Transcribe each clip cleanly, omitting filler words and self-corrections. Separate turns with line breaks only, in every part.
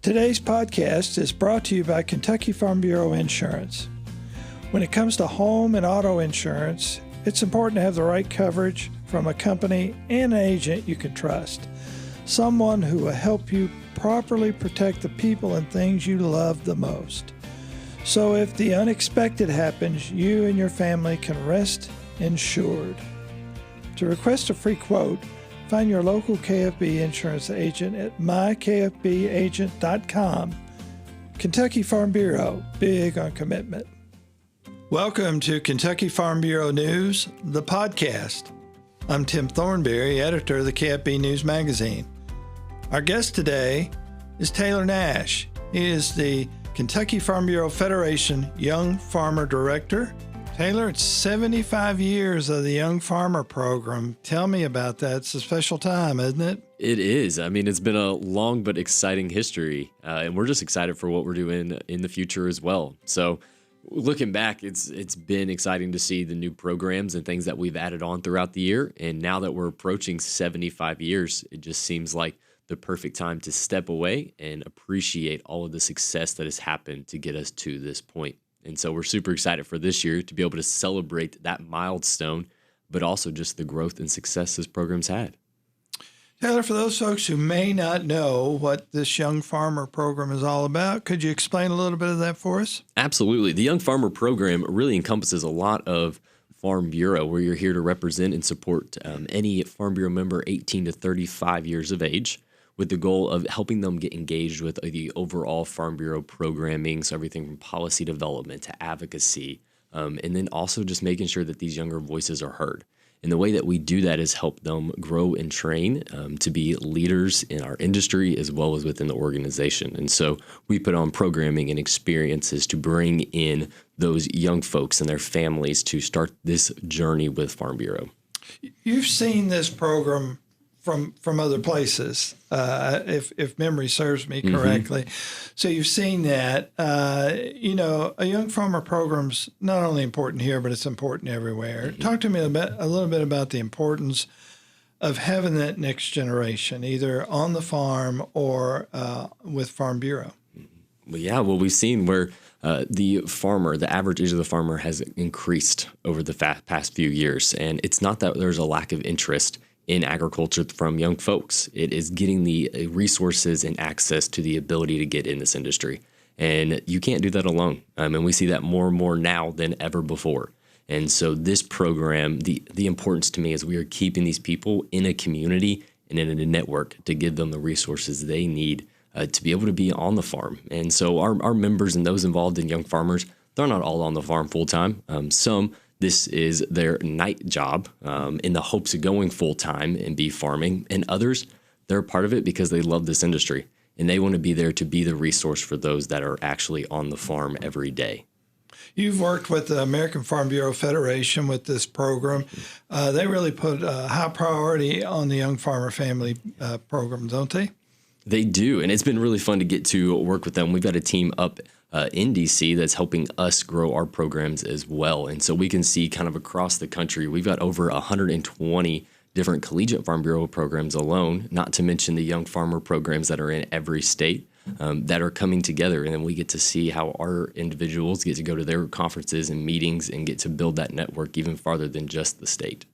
Today's podcast is brought to you by Kentucky Farm Bureau Insurance. When it comes to home and auto insurance, it's important to have the right coverage from a company and an agent you can trust. Someone who will help you properly protect the people and things you love the most. So if the unexpected happens, you and your family can rest insured. To request a free quote, find your local KFB insurance agent at mykfbagent.com. Kentucky Farm Bureau, big on commitment. Welcome to Kentucky Farm Bureau News, the podcast. I'm Tim Thornberry, editor of the KFB News Magazine. Our guest today is Taylor Nash. He is the Kentucky Farm Bureau Federation Young Farmer Director. Taylor, it's 75 years of the Young Farmer Program. Tell me about that. It's a special time, isn't it?
It is. I mean, it's been a long but exciting history, and we're just excited for what we're doing in the future as well. So looking back, it's been exciting to see the new programs and things that we've added on throughout the year. And now that we're approaching 75 years, it just seems like the perfect time to step away and appreciate all of the success that has happened to get us to this point. And so we're super excited for this year to be able to celebrate that milestone, but also just the growth and success this program's had.
Taylor, for those folks who may not know what this Young Farmer Program is all about, could you explain a little bit of that for us?
Absolutely. The Young Farmer Program really encompasses a lot of Farm Bureau, where you're here to represent and support any Farm Bureau member 18 to 35 years of age, with the goal of helping them get engaged with the overall Farm Bureau programming, so everything from policy development to advocacy, and then also just making sure that these younger voices are heard. And the way that we do that is help them grow and train to be leaders in our industry as well as within the organization. And so we put on programming and experiences to bring in those young folks and their families to start this journey with Farm Bureau.
You've seen this program from other places, if memory serves me correctly. Mm-hmm. So you've seen that. A Young Farmer program's not only important here, but it's important everywhere. Mm-hmm. Talk to me a little bit about the importance of having that next generation, either on the farm or with Farm Bureau.
Well, we've seen where the average age of the farmer has increased over the past few years. And it's not that there's a lack of interest in agriculture from young folks. It is getting the resources and access to the ability to get in this industry. And you can't do that alone. And we see that more and more now than ever before. And so this program, the importance to me is we are keeping these people in a community and in a network to give them the resources they need to be able to be on the farm. And so our members and those involved in young farmers, they're not all on the farm full time. This is their night job in the hopes of going full time and be farming. And others, they're a part of it because they love this industry and they want to be there to be the resource for those that are actually on the farm every day.
You've worked with the American Farm Bureau Federation with this program. They really put a high priority on the Young Farmer Family program, don't they?
They do, and it's been really fun to get to work with them. We've got a team up in D.C. that's helping us grow our programs as well. And so we can see kind of across the country, we've got over 120 different collegiate Farm Bureau programs alone, not to mention the young farmer programs that are in every state that are coming together. And then we get to see how our individuals get to go to their conferences and meetings and get to build that network even farther than just the state.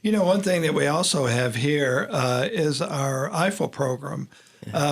You know, one thing that we also have here is our EIFEL program.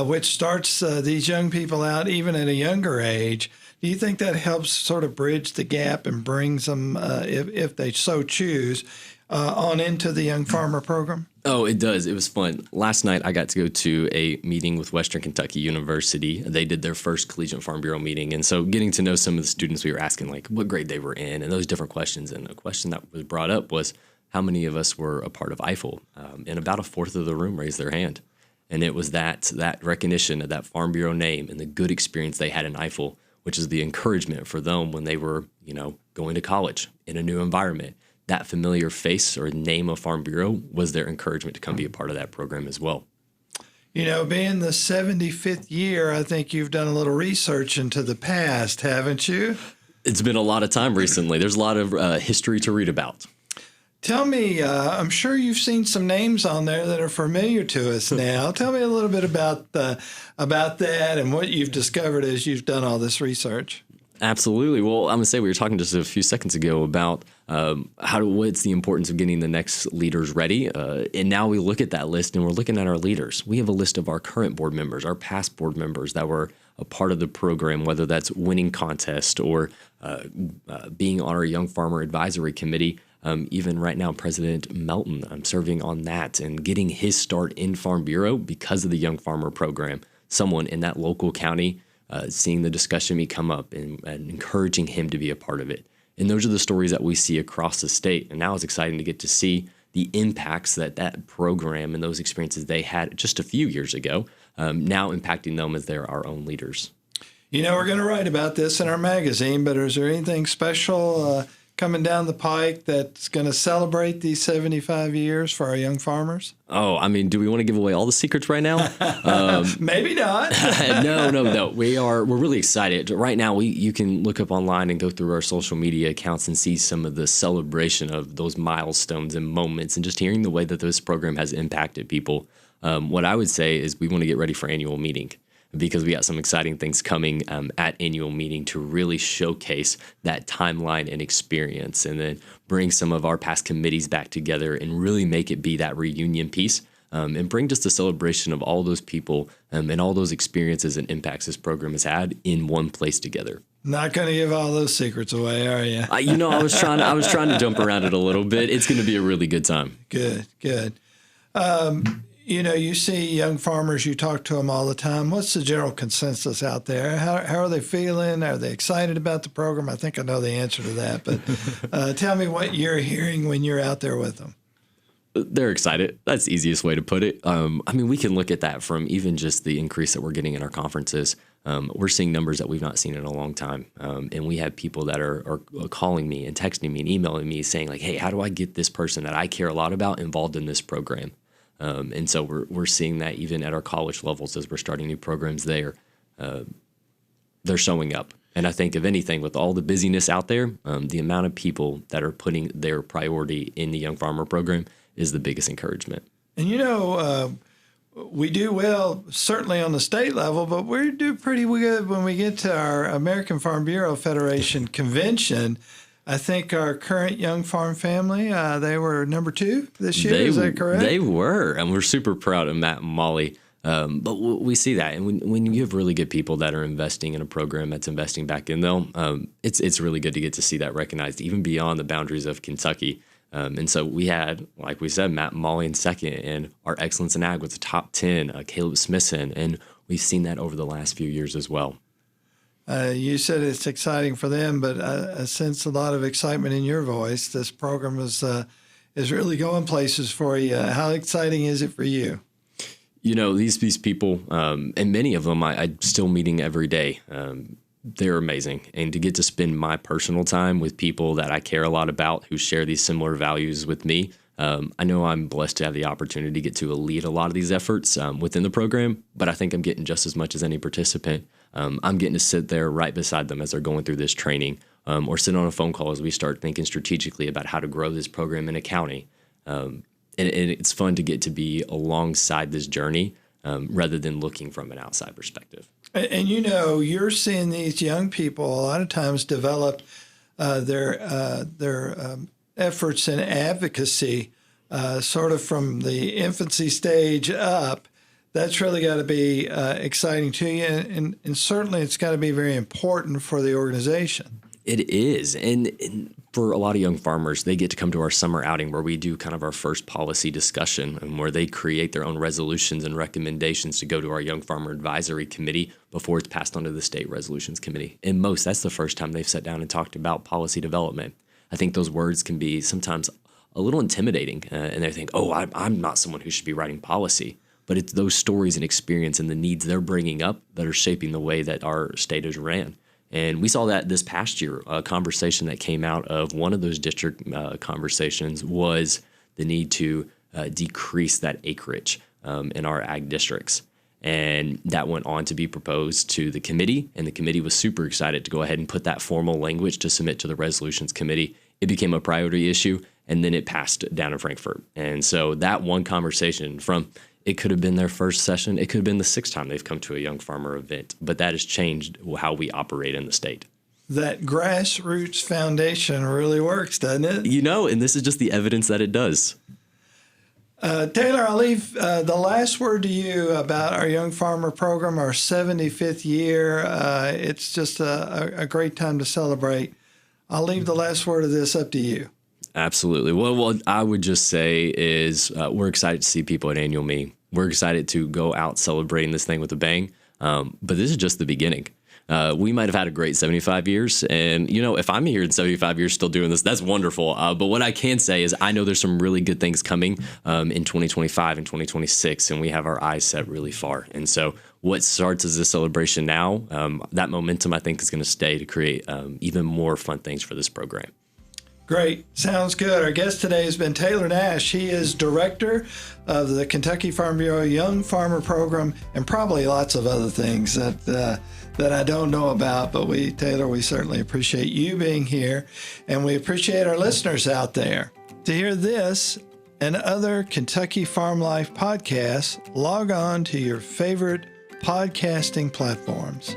Which starts these young people out even at a younger age. Do you think that helps sort of bridge the gap and brings them, if they so choose, on into the Young Farmer Program?
Oh, it does. It was fun. Last night, I got to go to a meeting with Western Kentucky University. They did their first Collegiate Farm Bureau meeting. And so getting to know some of the students, we were asking like what grade they were in and those different questions. And a question that was brought up was how many of us were a part of EIFEL? And about a fourth of the room raised their hand. And it was that recognition of that Farm Bureau name and the good experience they had in EIFEL, which is the encouragement for them when they were, going to college in a new environment. That familiar face or name of Farm Bureau was their encouragement to come be a part of that program as well.
Being the 75th year, I think you've done a little research into the past, haven't you?
It's been a lot of time recently. There's a lot of history to read about.
Tell me, I'm sure you've seen some names on there that are familiar to us now. Tell me a little bit about that and what you've discovered as you've done all this research.
Absolutely. Well, I'm going to say we were talking just a few seconds ago about what's the importance of getting the next leaders ready. And now we look at that list and we're looking at our leaders. We have a list of our current board members, our past board members that were a part of the program, whether that's winning contest or being on our Young Farmer Advisory Committee. Even right now, President Melton, I'm serving on that and getting his start in Farm Bureau because of the Young Farmer program. Someone in that local county seeing the discussion come up and encouraging him to be a part of it. And those are the stories that we see across the state. And now it's exciting to get to see the impacts that program and those experiences they had just a few years ago, now impacting them as they're our own leaders.
You know, we're going to write about this in our magazine, but is there anything special coming down the pike that's going to celebrate these 75 years for our young farmers?
Oh, I mean, do we want to give away all the secrets right now?
Maybe not.
No. We're really excited. Right now, you can look up online and go through our social media accounts and see some of the celebration of those milestones and moments and just hearing the way that this program has impacted people. What I would say is we want to get ready for annual meeting, because we got some exciting things coming at annual meeting to really showcase that timeline and experience, and then bring some of our past committees back together and really make it be that reunion piece, and bring just a celebration of all those people and all those experiences and impacts this program has had in one place together.
Not going to give all those secrets away, are you?
I was trying to jump around it a little bit. It's going to be a really good time.
Good. You know, you see young farmers, you talk to them all the time. What's the general consensus out there? How are they feeling? Are they excited about the program? I think I know the answer to that, but tell me what you're hearing when you're out there with them.
They're excited. That's the easiest way to put it. I mean, we can look at that from even just the increase that we're getting in our conferences. We're seeing numbers that we've not seen in a long time. And we have people that are calling me and texting me and emailing me saying, like, hey, how do I get this person that I care a lot about involved in this program? And so we're seeing that even at our college levels as we're starting new programs there. They're showing up. And I think, if anything, with all the busyness out there, the amount of people that are putting their priority in the Young Farmer program is the biggest encouragement.
And, you know, we do well, certainly on the state level, but we do pretty good when we get to our American Farm Bureau Federation convention. I think our current Young Farm family, they were number 2 this year. Is that correct?
They were, and we're super proud of Matt and Molly. But we see that, and when you have really good people that are investing in a program that's investing back in them, it's really good to get to see that recognized, even beyond the boundaries of Kentucky. And so we had, like we said, Matt and Molly in second, and our Excellence in Ag with the top 10, Caleb Smithson, and we've seen that over the last few years as well.
You said it's exciting for them, but I sense a lot of excitement in your voice. This program is really going places for you. How exciting is it for you?
You know, these people, and many of them I'm still meeting every day. They're amazing. And to get to spend my personal time with people that I care a lot about who share these similar values with me, I know I'm blessed to have the opportunity to get to lead a lot of these efforts within the program, but I think I'm getting just as much as any participant. I'm getting to sit there right beside them as they're going through this training, or sit on a phone call as we start thinking strategically about how to grow this program in a county. And it's fun to get to be alongside this journey rather than looking from an outside perspective.
And you know, you're seeing these young people a lot of times develop their efforts in advocacy sort of from the infancy stage up. That's really got to be exciting to you, and certainly it's got to be very important for the organization.
It is. And for a lot of young farmers, they get to come to our summer outing where we do kind of our first policy discussion, and where they create their own resolutions and recommendations to go to our Young Farmer Advisory Committee before it's passed on to the State Resolutions Committee. And that's the first time they've sat down and talked about policy development. I think those words can be sometimes a little intimidating, and they think, oh, I'm not someone who should be writing policy. But it's those stories and experience and the needs they're bringing up that are shaping the way that our state is ran. And we saw that this past year. A conversation that came out of one of those district conversations was the need to decrease that acreage in our ag districts. And that went on to be proposed to the committee, and the committee was super excited to go ahead and put that formal language to submit to the resolutions committee. It became a priority issue, and then it passed down in Frankfurt. And so that one conversation from it could have been their first session, it could have been the sixth time they've come to a young farmer event, but that has changed how we operate in the state.
That grassroots foundation really works, doesn't it?
And this is just the evidence that it does.
Taylor, I'll leave the last word to you about our Young Farmer Program, our 75th year. It's just a great time to celebrate. I'll leave the last word of this up to you.
Absolutely. Well, what I would just say is we're excited to see people at Annual Me. We're excited to go out celebrating this thing with a bang. But this is just the beginning. We might have had a great 75 years. And, if I'm here in 75 years still doing this, that's wonderful. But what I can say is I know there's some really good things coming in 2025 and 2026, and we have our eyes set really far. And so what starts as a celebration now, that momentum, I think, is going to stay to create even more fun things for this program.
Great. Sounds good. Our guest today has been Taylor Nash. He is director of the Kentucky Farm Bureau Young Farmer Program, and probably lots of other things that I don't know about. But Taylor, we certainly appreciate you being here, and we appreciate our listeners out there. To hear this and other Kentucky Farm Life podcasts, log on to your favorite podcasting platforms.